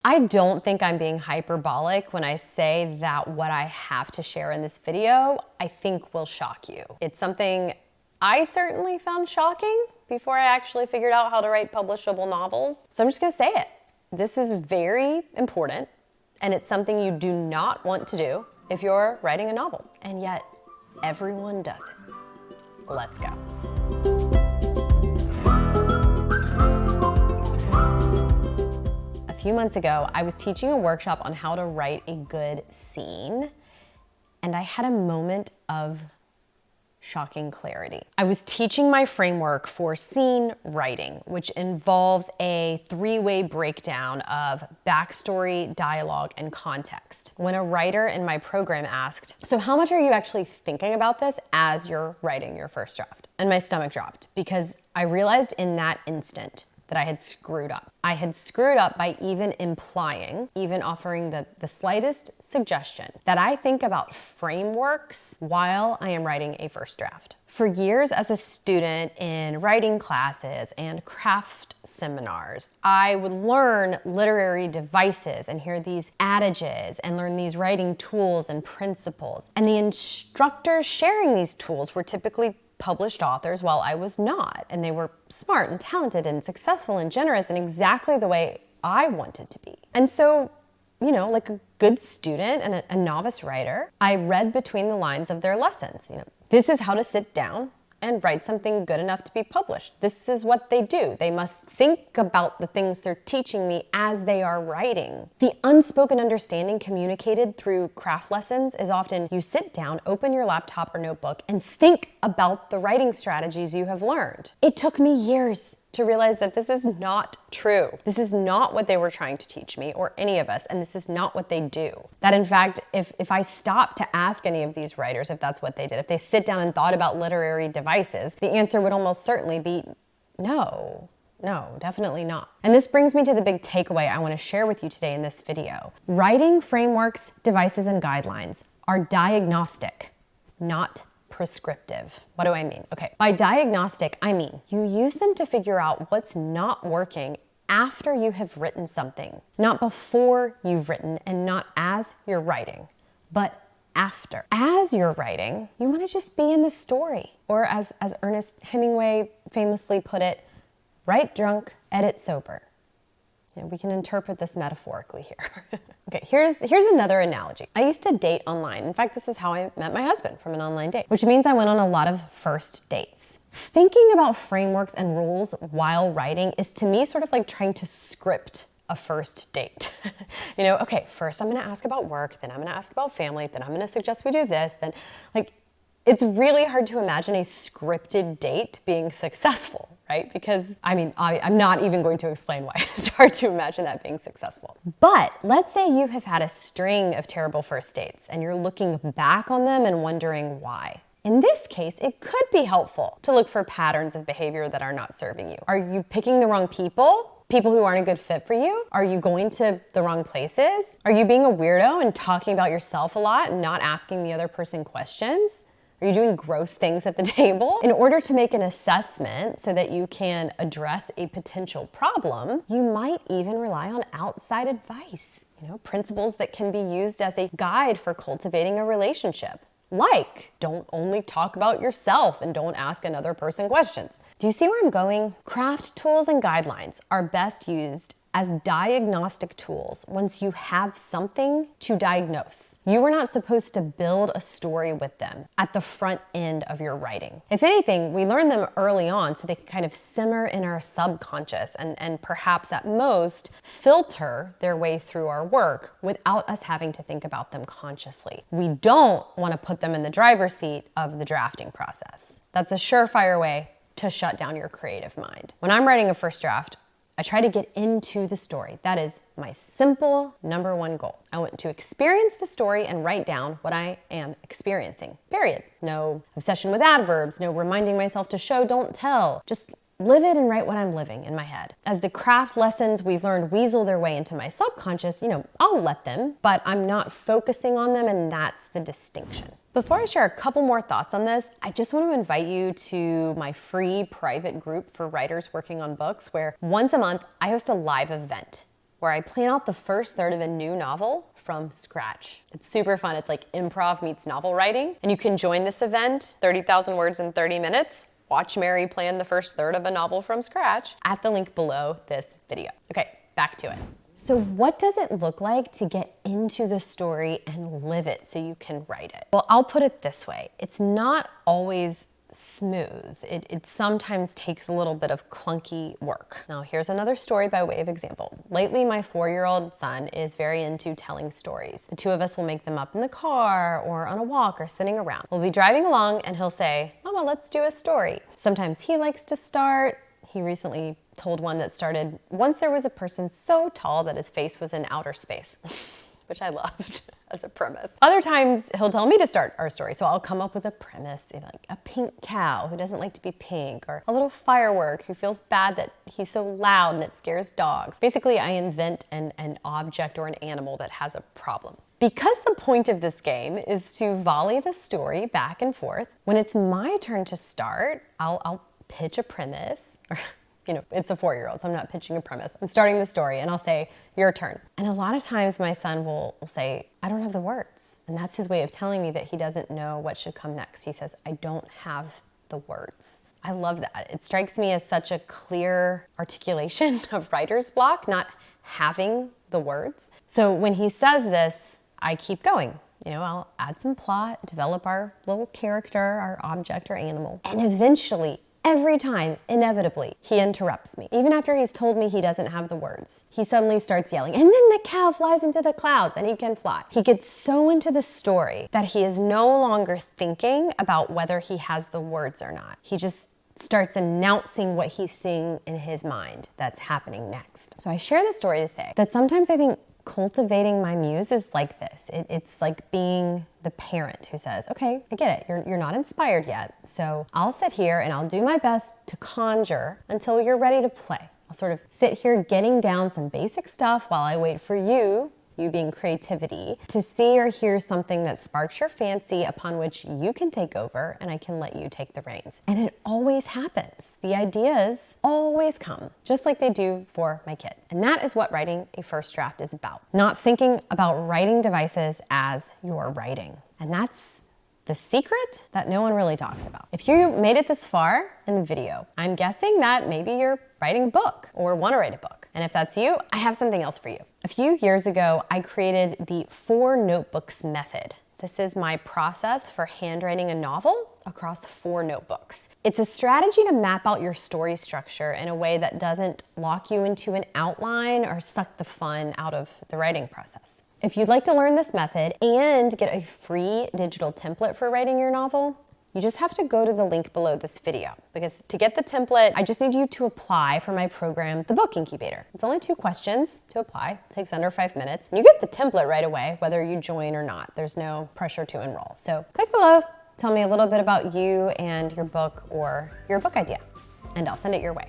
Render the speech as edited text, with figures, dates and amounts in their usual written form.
I don't think I'm being hyperbolic when I say that what I have to share in this video, I think will shock you. It's something I certainly found shocking before I actually figured out how to write publishable novels. So I'm just gonna say it. This is very important, and it's something you do not want to do if you're writing a novel. And yet, everyone does it. Let's go. A few months ago, I was teaching a workshop on how to write a good scene, and I had a moment of shocking clarity. I was teaching my framework for scene writing, which involves a three-way breakdown of backstory, dialogue, and context. When a writer in my program asked, "So how much are you actually thinking about this as you're writing your first draft?" And my stomach dropped because I realized in that instant that I had screwed up. I had screwed up by even implying, even offering the slightest suggestion that I think about frameworks while I am writing a first draft. For years as a student in writing classes and craft seminars, I would learn literary devices and hear these adages and learn these writing tools and principles. And the instructors sharing these tools were typically published authors while I was not. And they were smart and talented and successful and generous in exactly the way I wanted to be. And so, you know, like a good student and a novice writer, I read between the lines of their lessons. You know, this is how to sit down and write something good enough to be published. This is what they do. They must think about the things they're teaching me as they are writing. The unspoken understanding communicated through craft lessons is often you sit down, open your laptop or notebook, and think about the writing strategies you have learned. It took me years to realize that this is not true. This is not what they were trying to teach me or any of us, and this is not what they do. That in fact, if I stopped to ask any of these writers if that's what they did, if they sit down and thought about literary devices, the answer would almost certainly be no, definitely not. And this brings me to the big takeaway I want to share with you today in this video. Writing frameworks, devices, and guidelines are diagnostic, not prescriptive. What do I mean? Okay, by diagnostic, I mean you use them to figure out what's not working after you have written something, not before you've written and not as you're writing, but after. As you're writing, you want to just be in the story. Or as Ernest Hemingway famously put it, write drunk, edit sober. You know, we can interpret this metaphorically here. Okay, here's another analogy. I used to date online. In fact, this is how I met my husband, from an online date, which means I went on a lot of first dates. Thinking about frameworks and rules while writing is to me sort of like trying to script a first date. You know, okay, first I'm gonna ask about work, then I'm gonna ask about family, then I'm gonna suggest we do this, then like, it's really hard to imagine a scripted date being successful, right? Because, I mean, I'm not even going to explain why it's hard to imagine that being successful. But let's say you have had a string of terrible first dates and you're looking back on them and wondering why. In this case, it could be helpful to look for patterns of behavior that are not serving you. Are you picking the wrong people? People who aren't a good fit for you? Are you going to the wrong places? Are you being a weirdo and talking about yourself a lot and not asking the other person questions? Are you doing gross things at the table? In order to make an assessment so that you can address a potential problem, you might even rely on outside advice. You know, principles that can be used as a guide for cultivating a relationship. Like, don't only talk about yourself and don't ask another person questions. Do you see where I'm going? Craft tools and guidelines are best used as diagnostic tools once you have something to diagnose. You are not supposed to build a story with them at the front end of your writing. If anything, we learn them early on so they can kind of simmer in our subconscious and perhaps at most filter their way through our work without us having to think about them consciously. We don't want to put them in the driver's seat of the drafting process. That's a surefire way to shut down your creative mind. When I'm writing a first draft, I try to get into the story. That is my simple number one goal. I want to experience the story and write down what I am experiencing, period. No obsession with adverbs, no reminding myself to show, don't tell. Just live it and write what I'm living in my head. As the craft lessons we've learned weasel their way into my subconscious, you know, I'll let them, but I'm not focusing on them, and that's the distinction. Before I share a couple more thoughts on this, I just want to invite you to my free private group for writers working on books, where once a month I host a live event. where I plan out the first third of a new novel from scratch. It's super fun. It's like improv meets novel writing. And you can join this event, 30,000 words in 30 minutes. Watch Mary plan the first third of a novel from scratch at the link below this video. Okay, back to it. So what does it look like to get into the story and live it so you can write it? Well, I'll put it this way. It's not always smooth. It sometimes takes a little bit of clunky work. Now, here's another story by way of example. Lately, my 4-year-old son is very into telling stories. The two of us will make them up in the car or on a walk or sitting around. We'll be driving along and he'll say, "Mama, let's do a story." Sometimes he likes to start. He recently told one that started, "Once there was a person so tall that his face was in outer space," which I loved as a premise. Other times he'll tell me to start our story. So I'll come up with a premise, like a pink cow who doesn't like to be pink, or a little firework who feels bad that he's so loud and it scares dogs. Basically, I invent an object or an animal that has a problem. Because the point of this game is to volley the story back and forth, when it's my turn to start, I'll pitch a premise, or it's a 4-year-old, so I'm not pitching a premise. I'm starting the story and I'll say, "Your turn." And a lot of times my son will say, "I don't have the words." And that's his way of telling me that he doesn't know what should come next. He says, "I don't have the words." I love that. It strikes me as such a clear articulation of writer's block, not having the words. So when he says this, I keep going. I'll add some plot, develop our little character, our object or animal, and eventually, every time, inevitably, he interrupts me. Even after he's told me he doesn't have the words, he suddenly starts yelling, "And then the cow flies into the clouds," and he can fly. He gets so into the story that he is no longer thinking about whether he has the words or not. He just starts announcing what he's seeing in his mind that's happening next. So I share this story to say that sometimes I think cultivating my muse is like this. It's like being the parent who says, "Okay, I get it. You're not inspired yet. So I'll sit here and I'll do my best to conjure until you're ready to play. I'll sort of sit here getting down some basic stuff while I wait for you being creativity, to see or hear something that sparks your fancy upon which you can take over and I can let you take the reins." And it always happens. The ideas always come, just like they do for my kid. And that is what writing a first draft is about. Not thinking about writing devices as you're writing. And that's the secret that no one really talks about. If you made it this far in the video, I'm guessing that maybe you're writing a book or want to write a book. And if that's you, I have something else for you. A few years ago, I created the 4 notebooks method. This is my process for handwriting a novel across 4 notebooks. It's a strategy to map out your story structure in a way that doesn't lock you into an outline or suck the fun out of the writing process. If you'd like to learn this method and get a free digital template for writing your novel, you just have to go to the link below this video, because to get the template, I just need you to apply for my program, The Book Incubator. It's only 2 questions to apply. It takes under 5 minutes. And you get the template right away, whether you join or not. There's no pressure to enroll. So click below, tell me a little bit about you and your book or your book idea, and I'll send it your way.